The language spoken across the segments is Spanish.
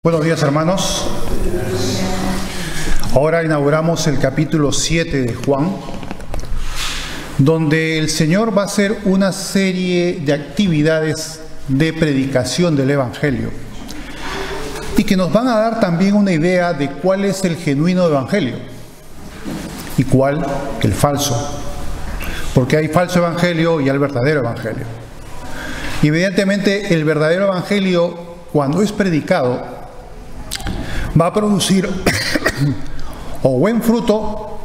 Buenos días, hermanos. Ahora inauguramos el capítulo 7 de Juan, donde el Señor va a hacer una serie de actividades de predicación del Evangelio y que nos van a dar también una idea de cuál es el genuino Evangelio y cuál el falso, porque hay falso Evangelio y hay verdadero Evangelio. Evidentemente, el verdadero Evangelio, cuando es predicado, va a producir o buen fruto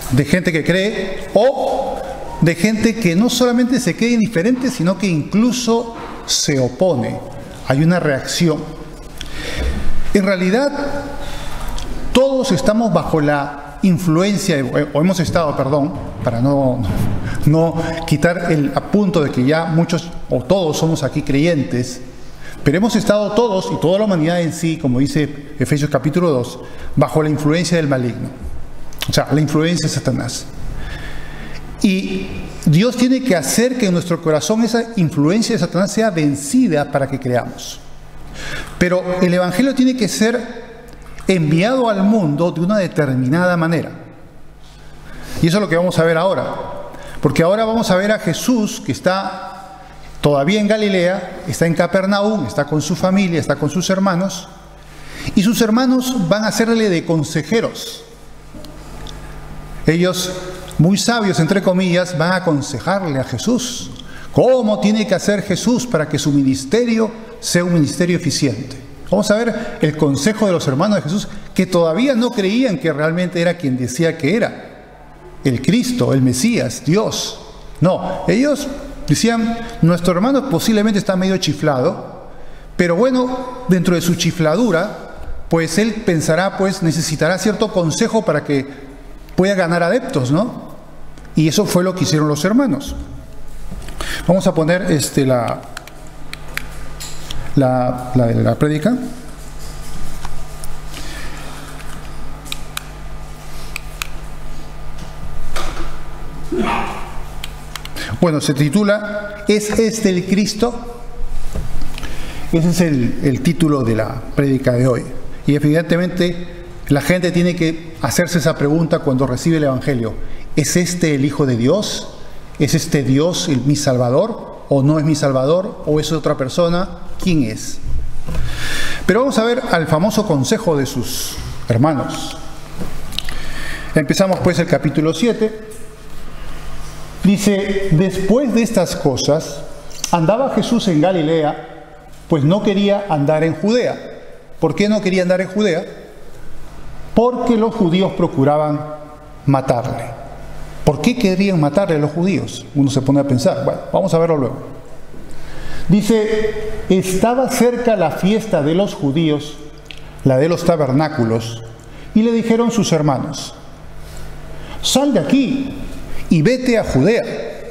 de gente que cree o de gente que no solamente se quede indiferente, sino que incluso se opone. Hay una reacción. En realidad, todos estamos bajo la influencia, o hemos estado, perdón, para no quitar el apunto de que ya muchos o todos somos aquí creyentes, pero hemos estado todos y toda la humanidad en sí, como dice Efesios capítulo 2, bajo la influencia del maligno, o sea, la influencia de Satanás. Y Dios tiene que hacer que en nuestro corazón esa influencia de Satanás sea vencida para que creamos. Pero el Evangelio tiene que ser enviado al mundo de una determinada manera. Y eso es lo que vamos a ver ahora. Porque ahora vamos a ver a Jesús, que está todavía en Galilea, está en Capernaum, está con su familia, está con sus hermanos, y sus hermanos van a hacerle de consejeros. Ellos, muy sabios entre comillas, van a aconsejarle a Jesús cómo tiene que hacer Jesús para que su ministerio sea un ministerio eficiente. Vamos a ver el consejo de los hermanos de Jesús, que todavía no creían que realmente era quien decía que era, el Cristo, el Mesías, Dios. No, ellos decían, nuestro hermano posiblemente está medio chiflado, pero bueno, dentro de su chifladura, pues él pensará, pues necesitará cierto consejo para que pueda ganar adeptos, ¿no? Y eso fue lo que hicieron los hermanos. Vamos a poner la prédica. Bueno, se titula ¿Es este el Cristo? Ese es el título de la prédica de hoy. Y evidentemente la gente tiene que hacerse esa pregunta cuando recibe el Evangelio. ¿Es este el Hijo de Dios? ¿Es este Dios mi Salvador? ¿O no es mi Salvador? ¿O es otra persona? ¿Quién es? Pero vamos a ver al famoso consejo de sus hermanos. Empezamos pues el capítulo 7. Dice, después de estas cosas, andaba Jesús en Galilea, pues no quería andar en Judea. ¿Por qué no quería andar en Judea? Porque los judíos procuraban matarle. ¿Por qué querían matarle a los judíos? Uno se pone a pensar. Bueno, vamos a verlo luego. Dice, estaba cerca la fiesta de los judíos, la de los tabernáculos, y le dijeron sus hermanos, sal de aquí y vete a Judea.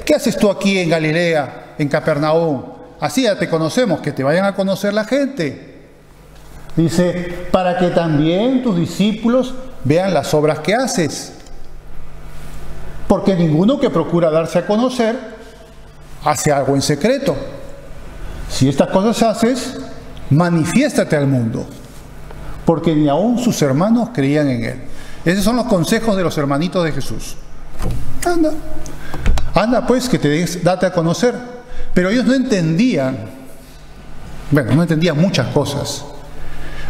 ¿Qué haces tú aquí en Galilea, en Capernaum? Así ya te conocemos, que te vayan a conocer la gente. Dice, para que también tus discípulos vean las obras que haces. Porque ninguno que procura darse a conocer hace algo en secreto. Si estas cosas haces, manifiéstate al mundo. Porque ni aún sus hermanos creían en él. Esos son los consejos de los hermanitos de Jesús. Anda pues, que date a conocer. Pero ellos no entendían, no entendían muchas cosas.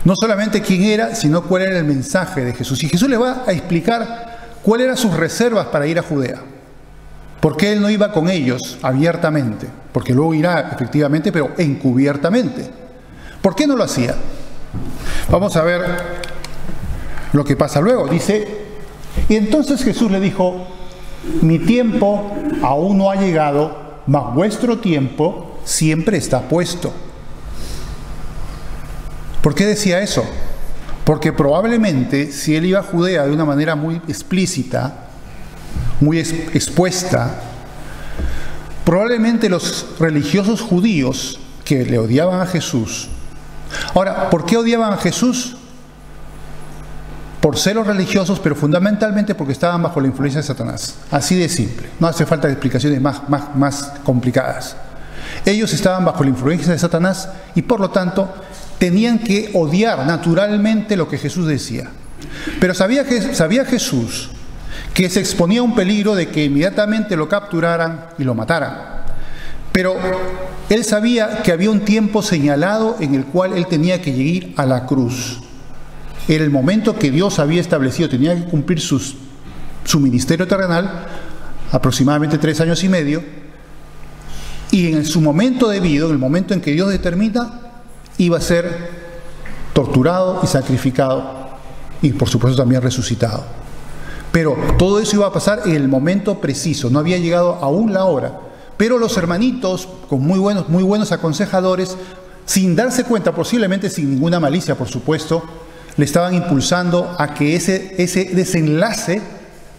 No solamente quién era, sino cuál era el mensaje de Jesús. Y Jesús le va a explicar cuáles eran sus reservas para ir a Judea. ¿Por qué él no iba con ellos abiertamente? Porque luego irá efectivamente, pero encubiertamente. ¿Por qué no lo hacía? Vamos a ver lo que pasa luego. Dice, y entonces Jesús le dijo, mi tiempo aún no ha llegado, mas vuestro tiempo siempre está puesto. ¿Por qué decía eso? Porque probablemente si él iba a Judea de una manera muy explícita, muy expuesta, probablemente los religiosos judíos que le odiaban a Jesús. Ahora, ¿por qué odiaban a Jesús? Por celos religiosos, pero fundamentalmente porque estaban bajo la influencia de Satanás. Así de simple. No hace falta explicaciones más complicadas. Ellos estaban bajo la influencia de Satanás y por lo tanto tenían que odiar naturalmente lo que Jesús decía. Pero sabía Jesús que se exponía a un peligro de que inmediatamente lo capturaran y lo mataran. Pero él sabía que había un tiempo señalado en el cual él tenía que llegar a la cruz. Era el momento que Dios había establecido, tenía que cumplir su ministerio terrenal, aproximadamente 3 años y medio, y en su momento debido, en el momento en que Dios determina, iba a ser torturado y sacrificado, y por supuesto también resucitado. Pero todo eso iba a pasar en el momento preciso, no había llegado aún la hora. Pero los hermanitos, con muy buenos aconsejadores, sin darse cuenta, posiblemente sin ninguna malicia, por supuesto, le estaban impulsando a que ese desenlace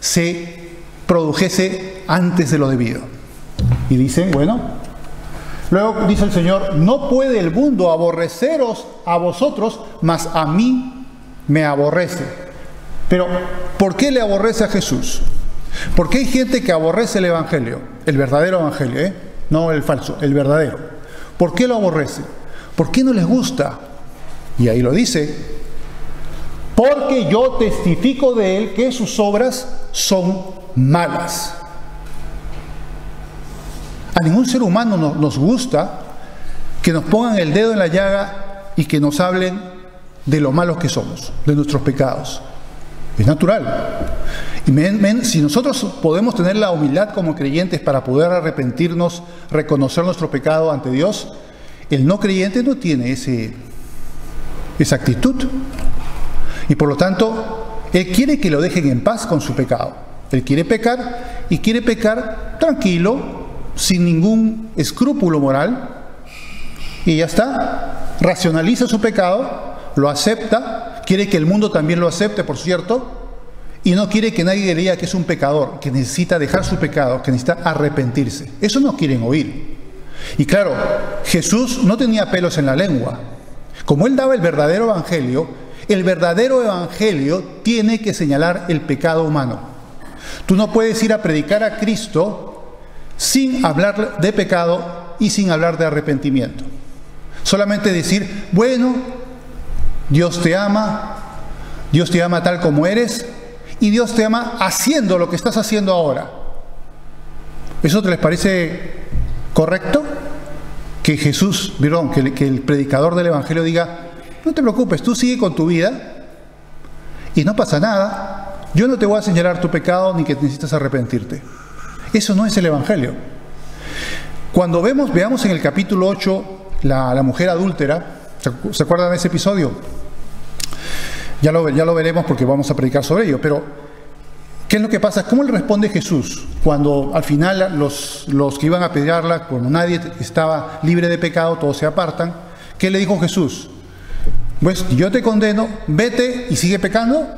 se produjese antes de lo debido. Y dicen, bueno, luego dice el Señor, no puede el mundo aborreceros a vosotros, mas a mí me aborrece. Pero, ¿por qué le aborrece a Jesús? Porque hay gente que aborrece el Evangelio, el verdadero Evangelio, no el falso, el verdadero. ¿Por qué lo aborrece? ¿Por qué no les gusta? Y ahí lo dice, porque yo testifico de él que sus obras son malas. A ningún ser humano nos gusta que nos pongan el dedo en la llaga y que nos hablen de lo malos que somos, de nuestros pecados. Es natural. Y si nosotros podemos tener la humildad como creyentes para poder arrepentirnos, reconocer nuestro pecado ante Dios, el no creyente no tiene esa actitud. Y por lo tanto, él quiere que lo dejen en paz con su pecado. Él quiere pecar y quiere pecar tranquilo, sin ningún escrúpulo moral, y ya está. Racionaliza su pecado, lo acepta, quiere que el mundo también lo acepte, por cierto, y no quiere que nadie le diga que es un pecador, que necesita dejar su pecado, que necesita arrepentirse. Eso no quieren oír. Y claro, Jesús no tenía pelos en la lengua. Como él daba el verdadero evangelio tiene que señalar el pecado humano. Tú no puedes ir a predicar a Cristo sin hablar de pecado y sin hablar de arrepentimiento. Solamente decir, bueno, Dios te ama tal como eres, y Dios te ama haciendo lo que estás haciendo ahora. ¿Eso te les parece correcto? Que que el predicador del Evangelio diga, no te preocupes, tú sigue con tu vida y no pasa nada, yo no te voy a señalar tu pecado ni que necesitas arrepentirte. Eso no es el Evangelio. Cuando veamos en el capítulo 8 la mujer adúltera, ¿se acuerdan de ese episodio? Ya lo veremos porque vamos a predicar sobre ello, pero ¿qué es lo que pasa? ¿Cómo le responde Jesús cuando al final los que iban a pedirla, cuando nadie estaba libre de pecado, todos se apartan? ¿Qué le dijo Jesús? Pues yo te condeno, vete y sigue pecando.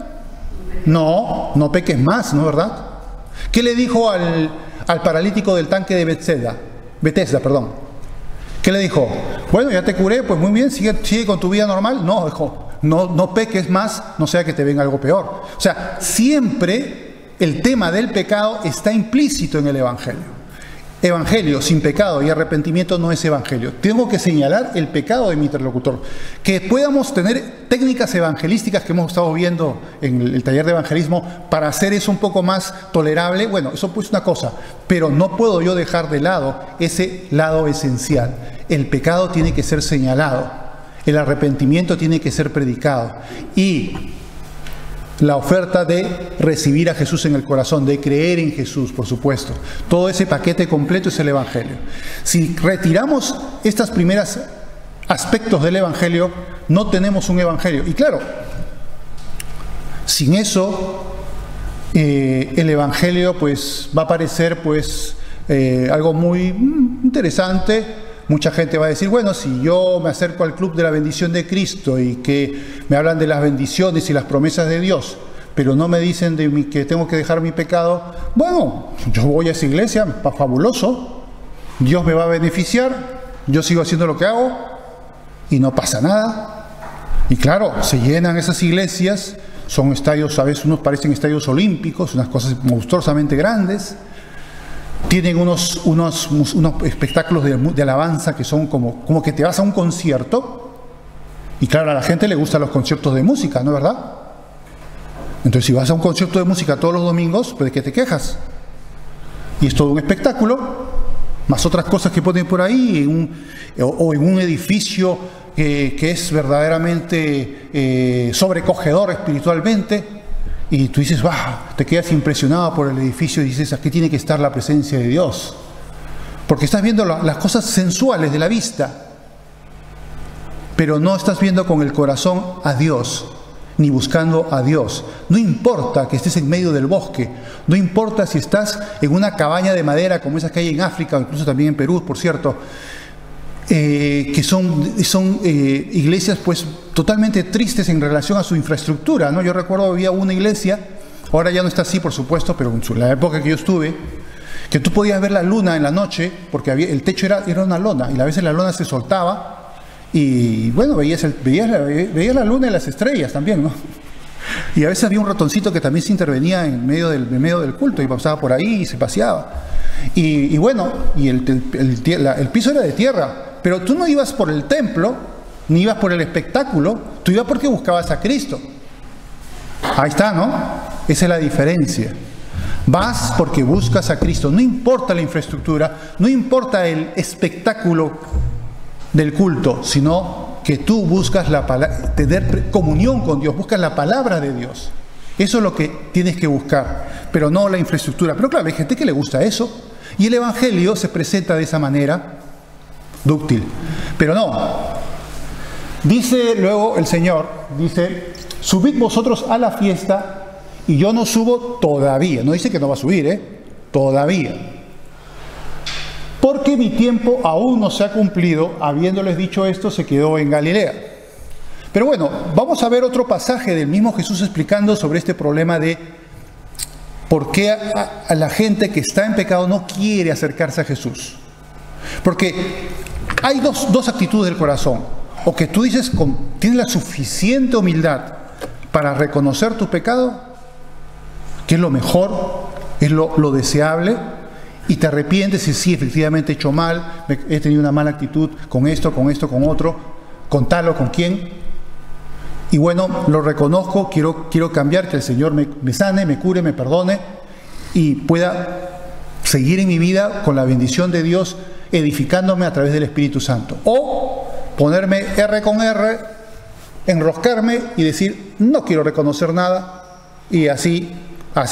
No peques más, ¿no es verdad? ¿Qué le dijo al paralítico del tanque de Bethesda? ¿Qué le dijo? Bueno, ya te curé, pues muy bien, sigue con tu vida normal. No, dijo, no peques más, no sea que te venga algo peor. O sea, siempre el tema del pecado está implícito en el Evangelio. Evangelio sin pecado y arrepentimiento no es evangelio. Tengo que señalar el pecado de mi interlocutor. Que podamos tener técnicas evangelísticas que hemos estado viendo en el taller de evangelismo para hacer eso un poco más tolerable, bueno, eso pues es una cosa, pero no puedo yo dejar de lado ese lado esencial. El pecado tiene que ser señalado, el arrepentimiento tiene que ser predicado y la oferta de recibir a Jesús en el corazón, de creer en Jesús, por supuesto. Todo ese paquete completo es el Evangelio. Si retiramos estos primeros aspectos del Evangelio, no tenemos un Evangelio. Y claro, sin eso, el Evangelio pues va a parecer pues algo muy interesante. Mucha gente va a decir, bueno, si yo me acerco al club de la bendición de Cristo y que me hablan de las bendiciones y las promesas de Dios, pero no me dicen que tengo que dejar mi pecado, bueno, yo voy a esa iglesia, fabuloso, Dios me va a beneficiar, yo sigo haciendo lo que hago y no pasa nada. Y claro, se llenan esas iglesias, son estadios, a veces unos parecen estadios olímpicos, unas cosas monstruosamente grandes. Tienen unos espectáculos de alabanza que son como que te vas a un concierto Y claro, a la gente le gustan los conciertos de música, ¿no es verdad? Entonces, si vas a un concierto de música todos los domingos, pues ¿de qué te quejas? Y es todo un espectáculo, más otras cosas que ponen por ahí, o en un edificio que es verdaderamente sobrecogedor espiritualmente, y tú dices, te quedas impresionado por el edificio y dices, aquí tiene que estar la presencia de Dios. Porque estás viendo las cosas sensuales de la vista, pero no estás viendo con el corazón a Dios, ni buscando a Dios. No importa que estés en medio del bosque, no importa si estás en una cabaña de madera como esas que hay en África, o incluso también en Perú, por cierto, que son iglesias pues totalmente tristes en relación a su infraestructura, ¿no? Yo recuerdo había una iglesia, ahora ya no está así por supuesto, pero en la época que yo estuve, que tú podías ver la luna en la noche, porque el techo era una lona, y a veces la lona se soltaba, y bueno, veías la luna y las estrellas también, ¿no? Y a veces había un ratoncito que también se intervenía en medio del culto, y pasaba por ahí y se paseaba. Y bueno, y el piso era de tierra, pero tú no ibas por el templo, ni ibas por el espectáculo, tú ibas porque buscabas a Cristo. Ahí está, ¿no? Esa es la diferencia. Vas porque buscas a Cristo, no importa la infraestructura, no importa el espectáculo del culto, sino que tú buscas tener comunión con Dios, buscas la palabra de Dios. Eso es lo que tienes que buscar, pero no la infraestructura. Pero claro, hay gente que le gusta eso, y el Evangelio se presenta de esa manera dúctil. Pero no. Dice luego el Señor, dice, subid vosotros a la fiesta, y yo no subo todavía. No dice que no va a subir, todavía. Porque mi tiempo aún no se ha cumplido. Habiéndoles dicho esto, se quedó en Galilea. Pero bueno, vamos a ver otro pasaje del mismo Jesús explicando sobre este problema de por qué a la gente que está en pecado no quiere acercarse a Jesús. Porque hay dos actitudes del corazón. O que tú dices, tienes la suficiente humildad para reconocer tu pecado, que es lo mejor, es lo deseable, y te arrepientes y sí, efectivamente he hecho mal, he tenido una mala actitud con esto, con otro, con tal o con quien, y bueno, lo reconozco, quiero cambiar, que el Señor me sane, me cure, me perdone, y pueda seguir en mi vida con la bendición de Dios, edificándome a través del Espíritu Santo. O ponerme R con R, enroscarme y decir, no quiero reconocer nada, y así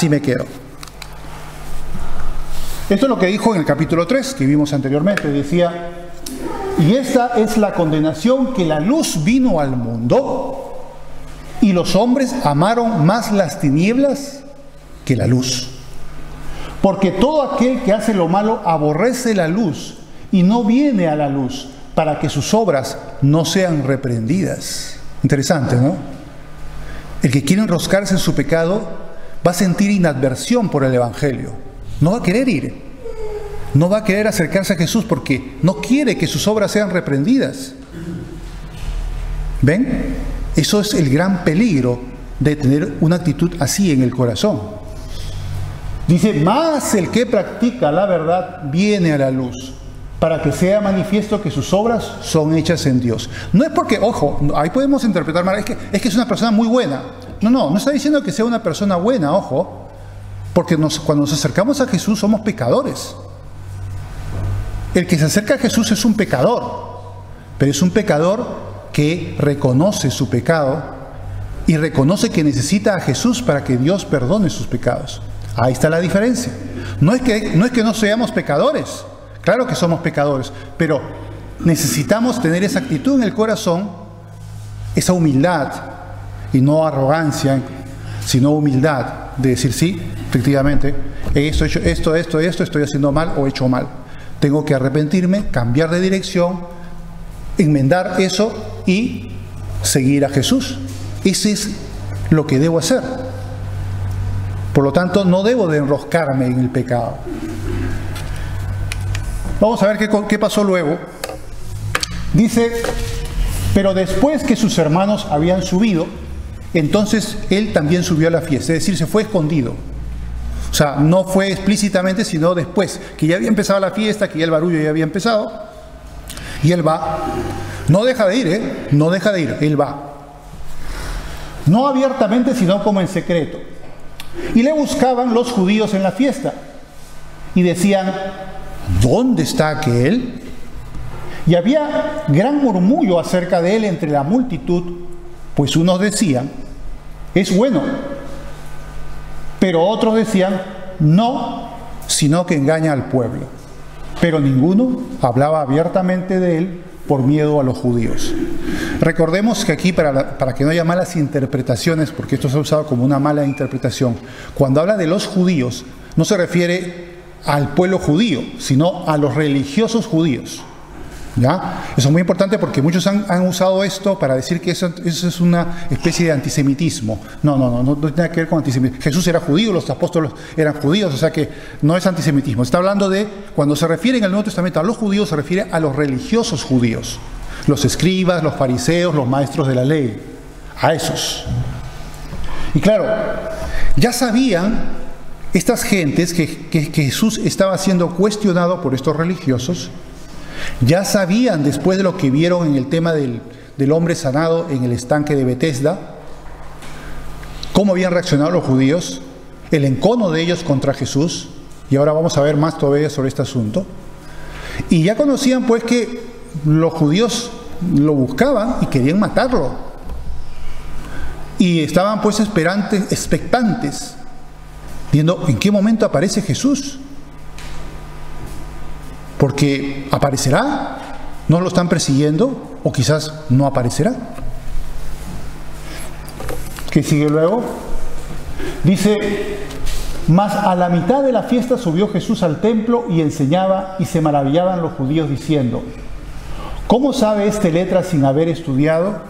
me quedo. Esto es lo que dijo en el capítulo 3, que vimos anteriormente. Decía, y esta es la condenación, que la luz vino al mundo, y los hombres amaron más las tinieblas que la luz. Porque todo aquel que hace lo malo aborrece la luz, y no viene a la luz, para que sus obras no sean reprendidas. Interesante, ¿no? El que quiere enroscarse en su pecado va a sentir inadversión por el Evangelio. No va a querer ir, no va a querer acercarse a Jesús porque no quiere que sus obras sean reprendidas. ¿Ven? Eso es el gran peligro de tener una actitud así en el corazón. Dice, más el que practica la verdad viene a la luz, para que sea manifiesto que sus obras son hechas en Dios. No es porque, ojo, ahí podemos interpretar mal, es que es una persona muy buena. No está diciendo que sea una persona buena, ojo. Porque cuando nos acercamos a Jesús somos pecadores. El que se acerca a Jesús es un pecador, pero es un pecador que reconoce su pecado y reconoce que necesita a Jesús para que Dios perdone sus pecados. Ahí está la diferencia. No es que no seamos pecadores, claro que somos pecadores, pero necesitamos tener esa actitud en el corazón, esa humildad, y no arrogancia, sino humildad, de decir, sí, efectivamente, esto estoy haciendo mal o he hecho mal. Tengo que arrepentirme, cambiar de dirección, enmendar eso y seguir a Jesús. Ese es lo que debo hacer. Por lo tanto, no debo de enroscarme en el pecado. Vamos a ver qué pasó luego. Dice, pero después que sus hermanos habían subido, entonces él también subió a la fiesta, es decir, se fue escondido. O sea, no fue explícitamente, sino después, que ya había empezado la fiesta, que ya el barullo ya había empezado, y él va No deja de ir, no deja de ir, él va. No abiertamente, sino como en secreto. Y le buscaban los judíos en la fiesta y decían: ¿dónde está aquel? Y había gran murmullo acerca de él entre la multitud, pues unos decían: es bueno, pero otros decían: no, sino que engaña al pueblo. Pero ninguno hablaba abiertamente de él por miedo a los judíos. Recordemos que aquí, para que no haya malas interpretaciones, porque esto se ha usado como una mala interpretación, cuando habla de los judíos, no se refiere al pueblo judío, sino a los religiosos judíos. ¿Ya? Eso es muy importante porque muchos han usado esto para decir que eso es una especie de antisemitismo. No tiene nada que ver con antisemitismo. Jesús era judío, los apóstoles eran judíos, o sea que no es antisemitismo. Está hablando de, cuando se refiere en el Nuevo Testamento a los judíos, se refiere a los religiosos judíos. Los escribas, los fariseos, los maestros de la ley. A esos. Y claro, ya sabían estas gentes que Jesús estaba siendo cuestionado por estos religiosos. Ya sabían, después de lo que vieron en el tema del hombre sanado en el estanque de Betesda, cómo habían reaccionado los judíos, el encono de ellos contra Jesús, y ahora vamos a ver más todavía sobre este asunto. Y ya conocían pues que los judíos lo buscaban y querían matarlo. Y estaban pues expectantes, viendo en qué momento aparece Jesús. Porque aparecerá, no lo están persiguiendo, o quizás no aparecerá. ¿Qué sigue luego? Dice: mas a la mitad de la fiesta subió Jesús al templo y enseñaba, y se maravillaban los judíos diciendo: ¿cómo sabe este letra sin haber estudiado?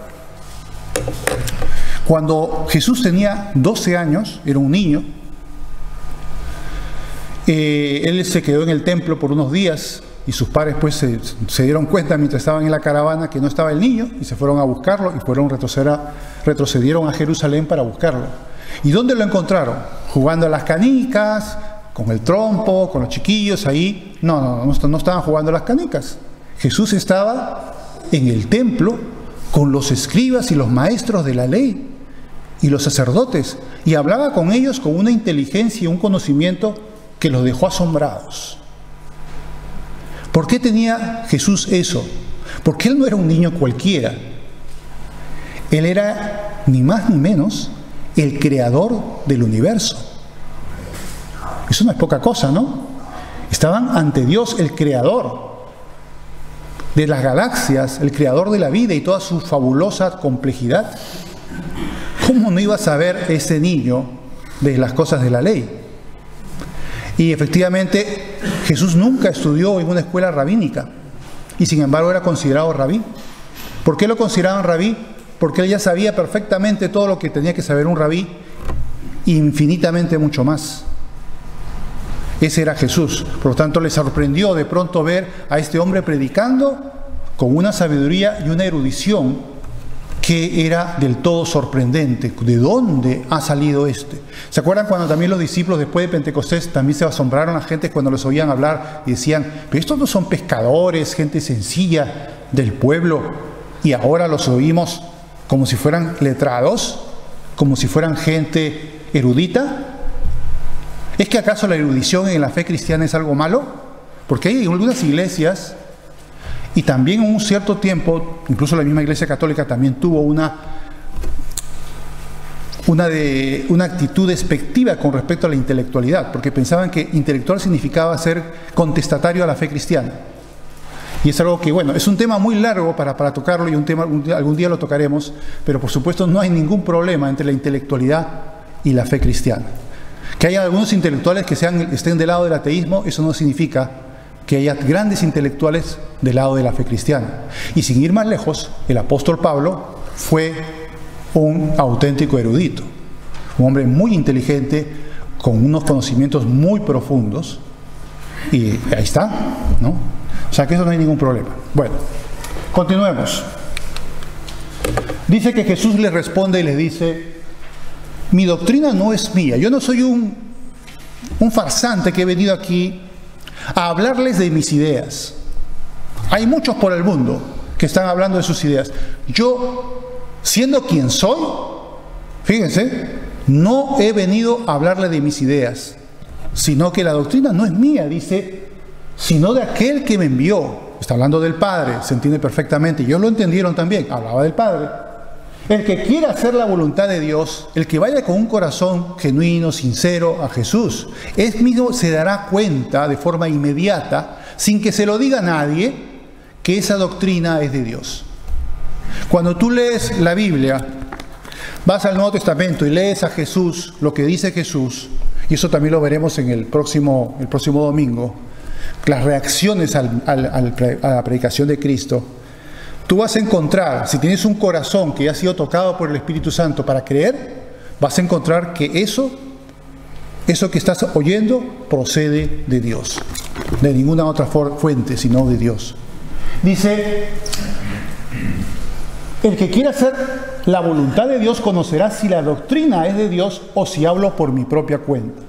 Cuando Jesús tenía 12 años, era un niño, él se quedó en el templo por unos días y sus padres pues se dieron cuenta mientras estaban en la caravana que no estaba el niño y se fueron a buscarlo y retrocedieron a Jerusalén para buscarlo. ¿Y dónde lo encontraron? Jugando a las canicas, con el trompo, con los chiquillos ahí. No estaban jugando a las canicas. Jesús estaba en el templo con los escribas y los maestros de la ley y los sacerdotes, y hablaba con ellos con una inteligencia y un conocimiento que los dejó asombrados. ¿Por qué tenía Jesús eso? Porque él no era un niño cualquiera. Él era ni más ni menos el creador del universo. Eso no es poca cosa, ¿no? Estaban ante Dios, el creador de las galaxias, el creador de la vida y toda su fabulosa complejidad. ¿Cómo no iba a saber ese niño de las cosas de la ley? Y efectivamente Jesús nunca estudió en una escuela rabínica y sin embargo era considerado rabí. ¿Por qué lo consideraban rabí? Porque él ya sabía perfectamente todo lo que tenía que saber un rabí, infinitamente mucho más. Ese era Jesús. Por lo tanto, le sorprendió de pronto ver a este hombre predicando con una sabiduría y una erudición que era del todo sorprendente. ¿De dónde ha salido este? ¿Se acuerdan cuando también los discípulos después de Pentecostés también se asombraron a la gente cuando los oían hablar y decían: pero estos no son pescadores, gente sencilla del pueblo, y ahora los oímos como si fueran letrados, como si fueran gente erudita? ¿Es que acaso la erudición en la fe cristiana es algo malo? Porque hay algunas iglesias, y también en un cierto tiempo, incluso la misma Iglesia Católica también tuvo una actitud despectiva con respecto a la intelectualidad, porque pensaban que intelectual significaba ser contestatario a la fe cristiana. Y es algo que, bueno, es un tema muy largo para tocarlo, y algún día lo tocaremos, pero por supuesto no hay ningún problema entre la intelectualidad y la fe cristiana. Que haya algunos intelectuales que estén del lado del ateísmo, eso no significa que haya grandes intelectuales del lado de la fe cristiana. Y sin ir más lejos, el apóstol Pablo fue un auténtico erudito, un hombre muy inteligente, con unos conocimientos muy profundos, y ahí está, ¿no? O sea que eso no hay ningún problema. Bueno, continuemos. Dice que Jesús le responde y le dice: mi doctrina no es mía, yo no soy un farsante que he venido aquí a hablarles de mis ideas. Hay muchos por el mundo que están hablando de sus ideas. Yo, siendo quien soy, fíjense, no he venido a hablarle de mis ideas, sino que la doctrina no es mía, dice, sino de aquel que me envió. Está hablando del Padre, se entiende perfectamente. Ellos lo entendieron también, hablaba del Padre. El que quiera hacer la voluntad de Dios, el que vaya con un corazón genuino, sincero a Jesús, él mismo se dará cuenta de forma inmediata, sin que se lo diga a nadie, que esa doctrina es de Dios. Cuando tú lees la Biblia, vas al Nuevo Testamento y lees a Jesús, lo que dice Jesús, y eso también lo veremos en el próximo domingo, las reacciones a la predicación de Cristo, tú vas a encontrar, si tienes un corazón que ya ha sido tocado por el Espíritu Santo para creer, vas a encontrar que eso que estás oyendo procede de Dios, de ninguna otra fuente, sino de Dios. Dice, el que quiera hacer la voluntad de Dios conocerá si la doctrina es de Dios o si hablo por mi propia cuenta.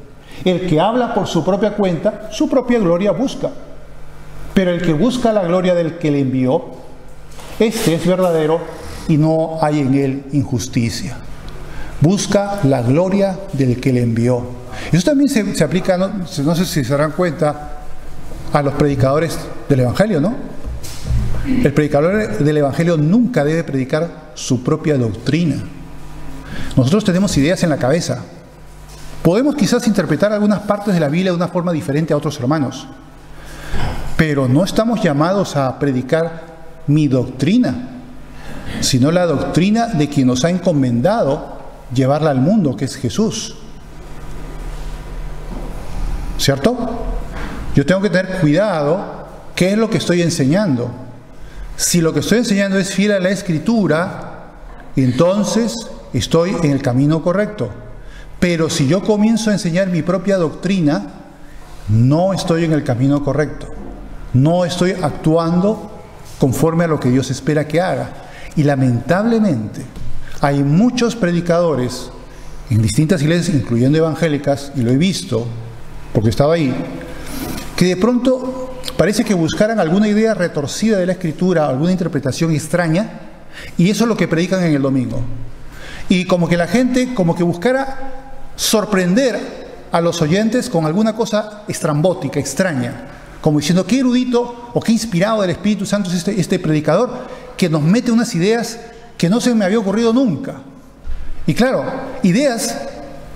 El que habla por su propia cuenta, su propia gloria busca. Pero el que busca la gloria del que le envió, este es verdadero y no hay en él injusticia. Busca la gloria del que le envió. Eso también se aplica, no sé si se darán cuenta, a los predicadores del Evangelio, ¿no? El predicador del Evangelio nunca debe predicar su propia doctrina. Nosotros tenemos ideas en la cabeza. Podemos quizás interpretar algunas partes de la Biblia de una forma diferente a otros hermanos, pero no estamos llamados a predicar mi doctrina, sino la doctrina de quien nos ha encomendado llevarla al mundo, que es Jesús. ¿Cierto? Yo tengo que tener cuidado qué es lo que estoy enseñando. Si lo que estoy enseñando es fiel a la Escritura, entonces estoy en el camino correcto. Pero si yo comienzo a enseñar mi propia doctrina, no estoy en el camino correcto. No estoy actuando conforme a lo que Dios espera que haga. Y lamentablemente hay muchos predicadores en distintas iglesias, incluyendo evangélicas, y lo he visto porque estaba ahí, que de pronto parece que buscaran alguna idea retorcida de la Escritura, alguna interpretación extraña, y eso es lo que predican en el domingo. Y como que la gente, como que buscara sorprender a los oyentes con alguna cosa estrambótica, extraña, como diciendo qué erudito o qué inspirado del Espíritu Santo es este predicador que nos mete unas ideas que no se me había ocurrido nunca. Y claro, ideas,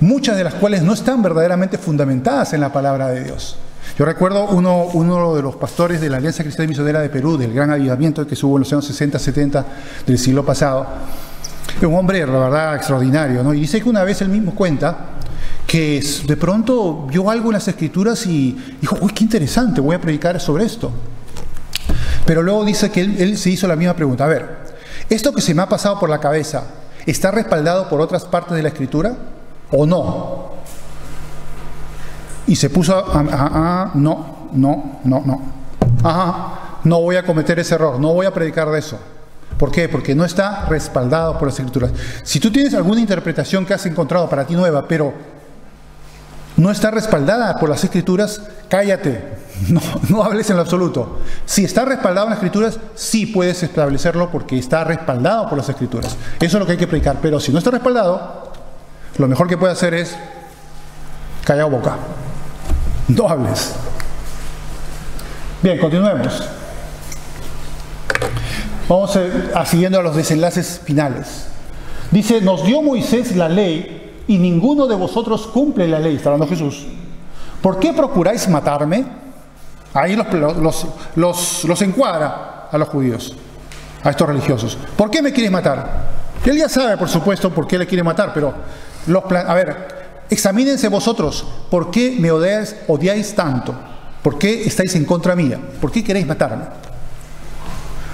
muchas de las cuales no están verdaderamente fundamentadas en la palabra de Dios. Yo recuerdo uno de los pastores de la Alianza Cristiana y Misionera de Perú, del gran avivamiento que hubo en los años 60, 70 del siglo pasado. Un hombre, la verdad, extraordinario, ¿no? Y dice que una vez él mismo cuenta que de pronto vio algo en las Escrituras y dijo, uy, qué interesante, voy a predicar sobre esto. Pero luego dice que él se hizo la misma pregunta. A ver, ¿esto que se me ha pasado por la cabeza está respaldado por otras partes de la Escritura o no? Y se puso no. No voy a cometer ese error, no voy a predicar de eso. ¿Por qué? Porque no está respaldado por las Escrituras. Si tú tienes alguna interpretación que has encontrado para ti nueva, pero no está respaldada por las Escrituras, cállate, no hables en lo absoluto. Si está respaldado en las Escrituras, sí puedes establecerlo porque está respaldado por las Escrituras. Eso es lo que hay que predicar. Pero si no está respaldado, lo mejor que puedes hacer es callar boca. No hables. Bien, continuemos. Vamos siguiendo a los desenlaces finales. Dice, nos dio Moisés la ley y ninguno de vosotros cumple la ley. Está hablando Jesús. ¿Por qué procuráis matarme? Ahí los encuadra a los judíos, a estos religiosos. ¿Por qué me quieres matar? Él ya sabe, por supuesto, por qué le quiere matar, pero a ver, examínense vosotros. ¿Por qué me odiáis tanto? ¿Por qué estáis en contra mía? ¿Por qué queréis matarme?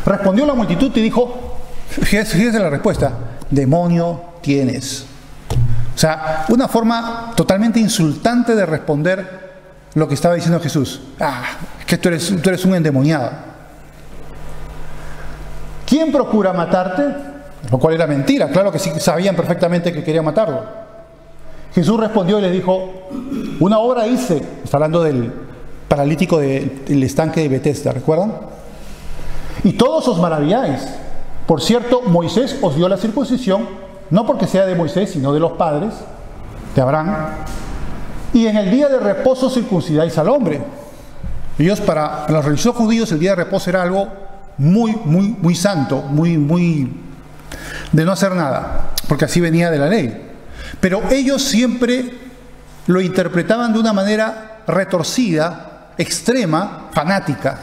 Respondió la multitud y dijo, fíjese la respuesta, demonio tienes. O sea, una forma totalmente insultante de responder lo que estaba diciendo Jesús. Es que tú eres un endemoniado. ¿Quién procura matarte? Lo cual era mentira, claro que sí sabían perfectamente que quería matarlo. Jesús respondió y les dijo, una obra hice, está hablando del paralítico del estanque de Betesda, ¿recuerdan? Y todos os maravilláis. Por cierto, Moisés os dio la circuncisión, no porque sea de Moisés, sino de los padres, de Abraham. Y en el día de reposo circuncidáis al hombre. Ellos, para los religiosos judíos, el día de reposo era algo muy santo, muy de no hacer nada, porque así venía de la ley. Pero ellos siempre lo interpretaban de una manera retorcida, extrema, fanática.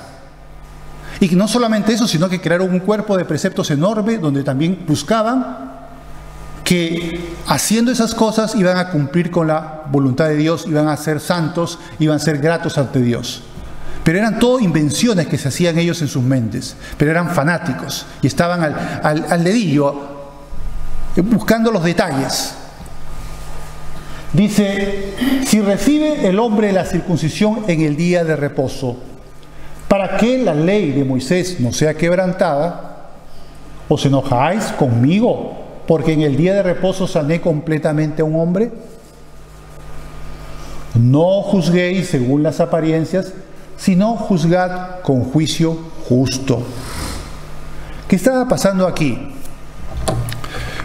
Y no solamente eso, sino que crearon un cuerpo de preceptos enorme, donde también buscaban que haciendo esas cosas iban a cumplir con la voluntad de Dios, iban a ser santos, iban a ser gratos ante Dios. Pero eran todo invenciones que se hacían ellos en sus mentes, pero eran fanáticos y estaban al dedillo, buscando los detalles. Dice, si recibe el hombre la circuncisión en el día de reposo, para que la ley de Moisés no sea quebrantada, ¿os enojáis conmigo porque en el día de reposo sané completamente a un hombre? No juzguéis según las apariencias, sino juzgad con juicio justo. ¿Qué estaba pasando aquí?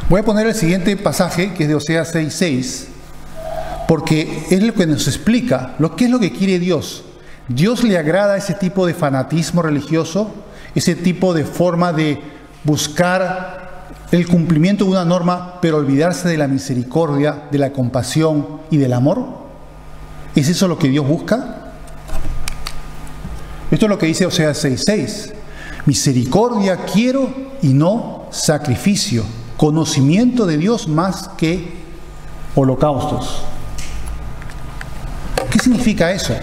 Voy a poner el siguiente pasaje, que es de Oseas 6:6, porque es lo que nos explica qué es lo que quiere Dios. Dios le agrada ese tipo de fanatismo religioso, ese tipo de forma de buscar el cumplimiento de una norma, pero olvidarse de la misericordia, de la compasión y del amor. ¿Es eso lo que Dios busca? Esto es lo que dice Oseas 6:6. Misericordia quiero y no sacrificio. Conocimiento de Dios más que holocaustos. ¿Qué significa eso?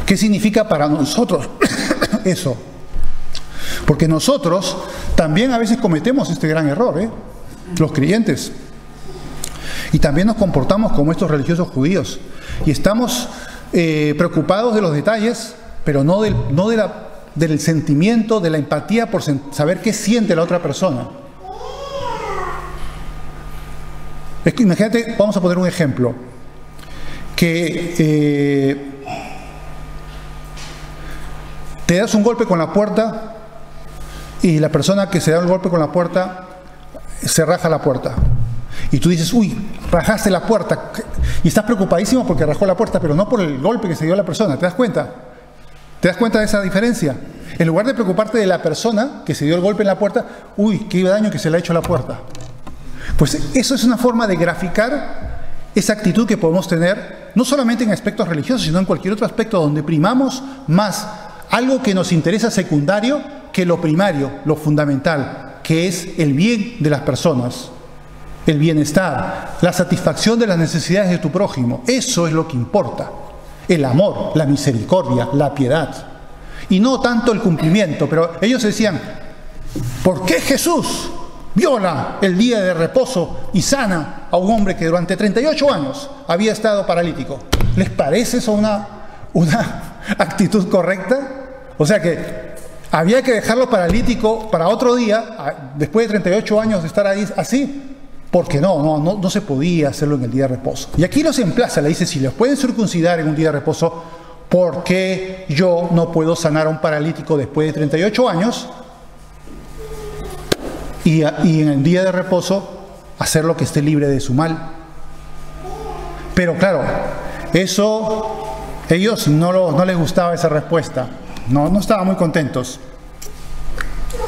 ¿Qué significa para nosotros eso? Porque nosotros también a veces cometemos este gran error, los creyentes. Y también nos comportamos como estos religiosos judíos. Y estamos preocupados de los detalles, pero no del sentimiento, de la empatía por saber qué siente la otra persona. Es que imagínate, vamos a poner un ejemplo, que te das un golpe con la puerta y la persona que se da el golpe con la puerta se raja la puerta. Y tú dices, uy, rajaste la puerta. Y estás preocupadísimo porque rajó la puerta, pero no por el golpe que se dio a la persona. ¿Te das cuenta? ¿Te das cuenta de esa diferencia? En lugar de preocuparte de la persona que se dio el golpe en la puerta, uy, qué daño que se le ha hecho a la puerta. Pues eso es una forma de graficar esa actitud que podemos tener, no solamente en aspectos religiosos, sino en cualquier otro aspecto donde primamos más algo que nos interesa secundario que lo primario, lo fundamental, que es el bien de las personas, el bienestar, la satisfacción de las necesidades de tu prójimo. Eso es lo que importa. El amor, la misericordia, la piedad. Y no tanto el cumplimiento, pero ellos decían, ¿por qué Jesús viola el día de reposo y sana a un hombre que durante 38 años había estado paralítico? ¿Les parece eso una actitud correcta? O sea que había que dejarlo paralítico para otro día, después de 38 años de estar ahí así, porque no se podía hacerlo en el día de reposo. Y aquí los emplaza, le dice, si los pueden circuncidar en un día de reposo, ¿por qué yo no puedo sanar a un paralítico después de 38 años? Y en el día de reposo hacer lo que esté libre de su mal. Pero claro, eso ellos no les gustaba esa respuesta, no estaban muy contentos.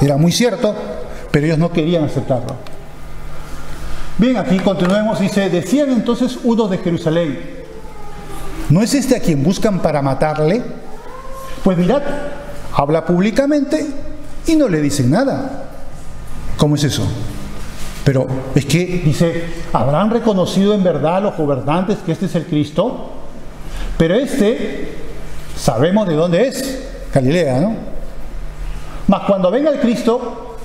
Era muy cierto, pero ellos no querían aceptarlo. Bien, aquí continuemos, dice, decían entonces unos de Jerusalén, ¿no es este a quien buscan para matarle? Pues mirad, habla públicamente y no le dicen nada. ¿Cómo es eso? Pero es que, dice, ¿habrán reconocido en verdad los gobernantes que este es el Cristo? Pero sabemos de dónde es, Galilea, ¿no? Mas cuando venga el Cristo,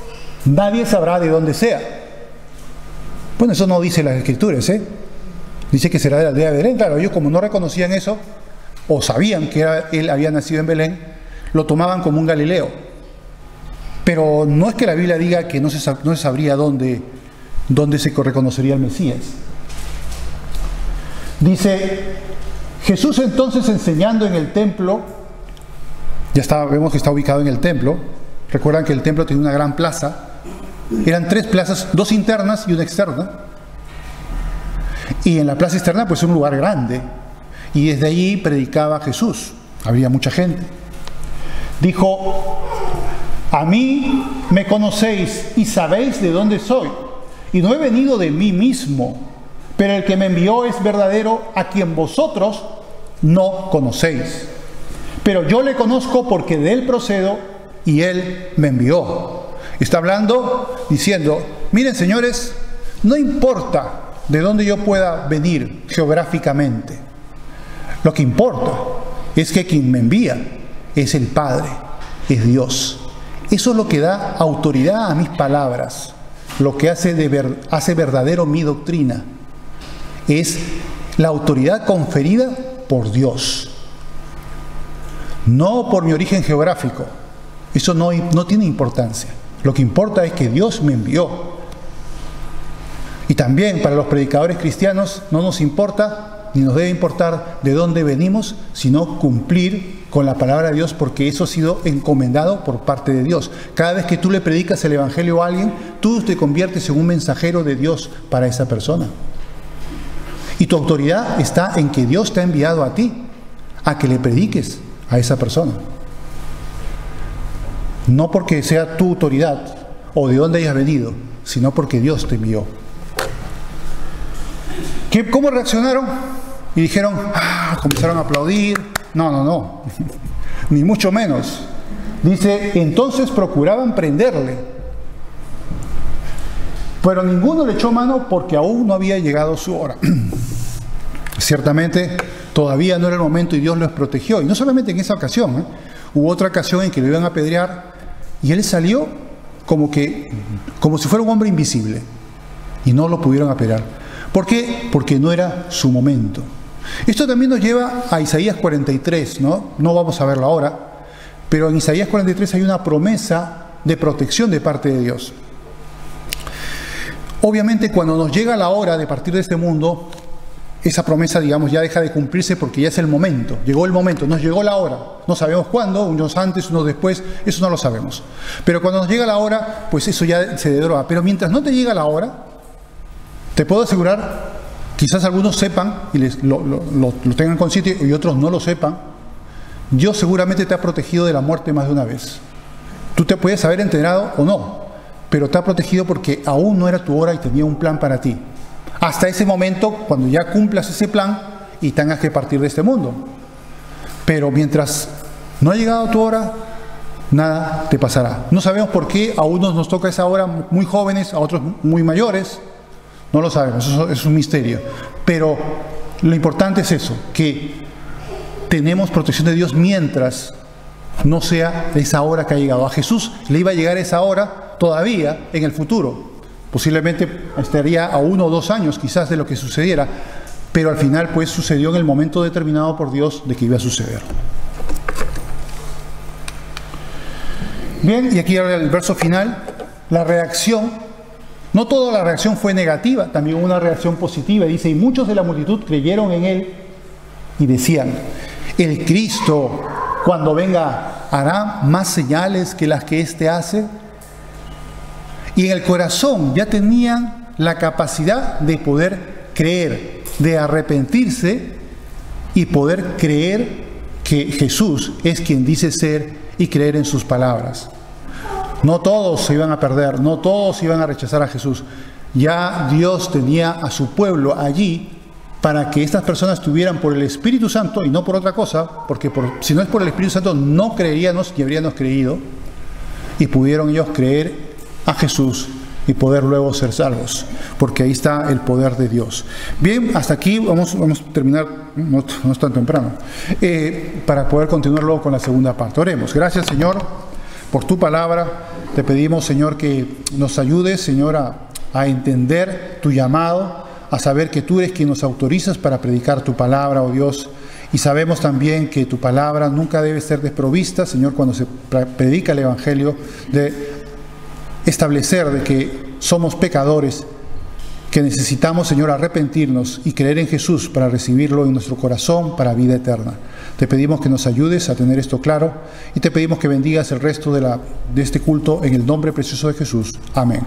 nadie sabrá de dónde sea. Bueno, eso no dice las Escrituras, Dice que será de la aldea de Belén. Claro, ellos como no reconocían eso, o sabían que él había nacido en Belén, lo tomaban como un Galileo. Pero no es que la Biblia diga que no se sabría dónde se reconocería el Mesías. Dice, Jesús entonces enseñando en el templo, vemos que está ubicado en el templo, Recuerdan que el templo tenía una gran plaza. Eran 3 plazas, 2 internas y una externa. Y en la plaza externa pues un lugar grande. Y desde allí predicaba Jesús. Había mucha gente. Dijo: a mí me conocéis y sabéis de dónde soy. Y no he venido de mí mismo, pero el que me envió es verdadero, a quien vosotros no conocéis. Pero yo le conozco porque de él procedo y él me envió. Está hablando, diciendo: miren, señores, no importa de dónde yo pueda venir geográficamente. Lo que importa es que quien me envía es el Padre, es Dios. Eso es lo que da autoridad a mis palabras, lo que hace verdadero mi doctrina. Es la autoridad conferida por Dios, no por mi origen geográfico. Eso no tiene importancia. Lo que importa es que Dios me envió. Y también para los predicadores cristianos no nos importa ni nos debe importar de dónde venimos, sino cumplir con la palabra de Dios, porque eso ha sido encomendado por parte de Dios. Cada vez que tú le predicas el evangelio a alguien, tú te conviertes en un mensajero de Dios para esa persona. Y tu autoridad está en que Dios te ha enviado a ti, a que le prediques a esa persona. No porque sea tu autoridad o de dónde hayas venido, sino porque Dios te envió. ¿Cómo reaccionaron? Y dijeron, comenzaron a aplaudir. No, ni mucho menos. Dice, entonces procuraban prenderle, pero ninguno le echó mano porque aún no había llegado su hora. Ciertamente todavía no era el momento y Dios los protegió. Y no solamente en esa ocasión, hubo otra ocasión en que lo iban a apedrear y él salió como si fuera un hombre invisible y no lo pudieron apedrear. ¿Por qué? Porque no era su momento. Esto también nos lleva a Isaías 43, ¿no? No vamos a verlo ahora, pero en Isaías 43 hay una promesa de protección de parte de Dios. Obviamente cuando nos llega la hora de partir de este mundo, esa promesa, digamos, ya deja de cumplirse porque ya es el momento, llegó el momento, nos llegó la hora. No sabemos cuándo, unos antes, unos después, eso no lo sabemos. Pero cuando nos llega la hora, pues eso ya se deroga. Pero mientras no te llega la hora, te puedo asegurar, quizás algunos sepan y lo tengan consciente y otros no lo sepan, Dios seguramente te ha protegido de la muerte más de una vez. Tú te puedes haber enterado o no, pero te ha protegido porque aún no era tu hora y tenía un plan para ti. Hasta ese momento, cuando ya cumplas ese plan y tengas que partir de este mundo. Pero mientras no ha llegado tu hora, nada te pasará. No sabemos por qué a unos nos toca esa hora muy jóvenes, a otros muy mayores. No lo sabemos, eso es un misterio. Pero lo importante es eso, que tenemos protección de Dios mientras no sea esa hora que ha llegado. A Jesús le iba a llegar esa hora todavía en el futuro. Posiblemente estaría a 1 o 2 años quizás de lo que sucediera, pero al final pues sucedió en el momento determinado por Dios de que iba a suceder. Bien, y aquí ahora el verso final, la reacción. No toda la reacción fue negativa, también hubo una reacción positiva. Dice, y muchos de la multitud creyeron en él y decían, el Cristo cuando venga hará más señales que las que éste hace. Y en el corazón ya tenían la capacidad de poder creer, de arrepentirse y poder creer que Jesús es quien dice ser y creer en sus palabras. No todos se iban a perder, no todos iban a rechazar a Jesús. Ya Dios tenía a su pueblo allí para que estas personas tuvieran por el Espíritu Santo y no por otra cosa, porque si no es por el Espíritu Santo no creeríamos y habríamos creído, y pudieron ellos creer a Jesús y poder luego ser salvos, porque ahí está el poder de Dios. Bien, hasta aquí vamos a terminar, no es tan temprano, para poder continuar luego con la segunda parte. Oremos. Gracias, Señor, por tu palabra. Te pedimos, Señor, que nos ayudes, Señor, a entender tu llamado, a saber que tú eres quien nos autorizas para predicar tu palabra, oh Dios. Y sabemos también que tu palabra nunca debe ser desprovista, Señor, cuando se predica el Evangelio, de establecer de que somos pecadores que necesitamos, Señor, arrepentirnos y creer en Jesús para recibirlo en nuestro corazón para vida eterna. Te pedimos que nos ayudes a tener esto claro y te pedimos que bendigas el resto de este culto en el nombre precioso de Jesús. Amén.